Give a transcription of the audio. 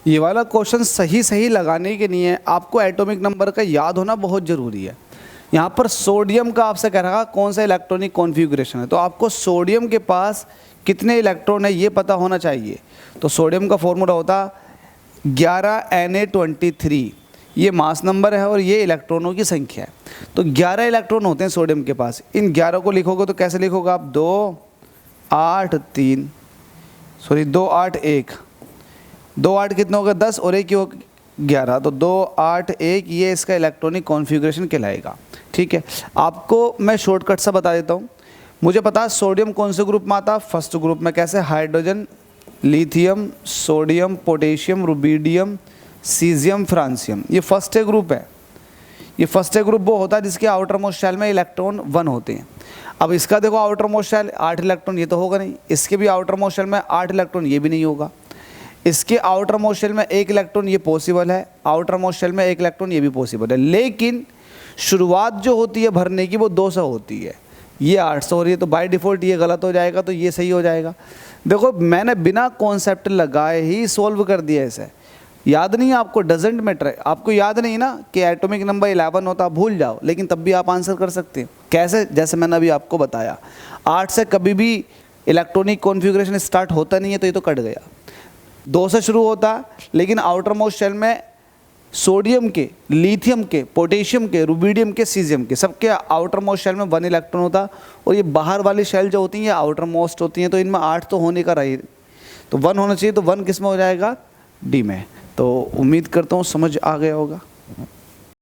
ये वाला क्वेश्चन सही सही लगाने के लिए आपको एटॉमिक नंबर का याद होना बहुत ज़रूरी है। यहाँ पर सोडियम का आपसे कह रहा कौन सा इलेक्ट्रॉनिक कॉन्फ़िगरेशन है, तो आपको सोडियम के पास कितने इलेक्ट्रॉन है ये पता होना चाहिए। तो सोडियम का फॉर्मूला होता 11Na23, ये मास नंबर है और ये इलेक्ट्रॉनों की संख्या है। तो 11 इलेक्ट्रॉन होते हैं सोडियम के पास। इन 11 को लिखोगे तो कैसे लिखोगे आप, 2 8 1, 2 8 कितना होगा 10 और 1 हो 11, तो 2 8 1 ये इसका इलेक्ट्रॉनिक कॉन्फ़िगरेशन कहलाएगा। ठीक है, आपको मैं शॉर्टकट सा बता देता हूँ। मुझे पता है सोडियम कौन से ग्रुप में आता, फर्स्ट ग्रुप में। कैसे, hydrogen, lithium, sodium, potassium, rubidium, caesium, francium, ये फर्स्ट ग्रुप है। ये फर्स्ट ग्रुप वो होता है जिसके आउटर मोस्ट शेल में इलेक्ट्रॉन 1 होते हैं। अब इसका देखो आउटर मोस्ट शेल 8 इलेक्ट्रॉन, ये तो होगा नहीं। इसके भी आउटर मोस्ट शेल में 8 इलेक्ट्रॉन, ये भी नहीं होगा। इसके आउटर मोस्ट शेल में 1 इलेक्ट्रॉन, ये पॉसिबल है। आउटर मोस्ट शेल में 1 इलेक्ट्रॉन, ये भी पॉसिबल है। लेकिन शुरुआत जो होती है भरने की वो 200 होती है, ये 800 हो रही है। तो बाय डिफ़ॉल्ट ये गलत हो जाएगा, तो ये सही हो जाएगा। देखो मैंने बिना कॉन्सेप्ट लगाए ही सोल्व कर दिया इसे। याद नहीं है आपको, डजेंट मैटर। आपको याद नहीं ना कि एटॉमिक नंबर 11 होता, भूल जाओ, लेकिन तब भी आप आंसर कर सकते हैं। कैसे, जैसे मैंने अभी आपको बताया, 8 से कभी भी इलेक्ट्रॉनिक कॉन्फ़िगरेशन स्टार्ट होता नहीं है, तो ये तो कट गया। 2 से शुरू होता, लेकिन आउटर मोस्ट शेल में सोडियम के, लिथियम के, पोटेशियम के, रुबीडियम के, सीजियम के, सबके आउटर मोस्ट शेल में 1 इलेक्ट्रॉन होता। और ये बाहर वाली शेल जो होती हैं ये आउटर मोस्ट होती हैं, तो इनमें 8 तो होने का रही, तो 1 होना चाहिए। तो 1 किस में हो जाएगा, डी में। तो उम्मीद करता हूँ समझ आ गया होगा।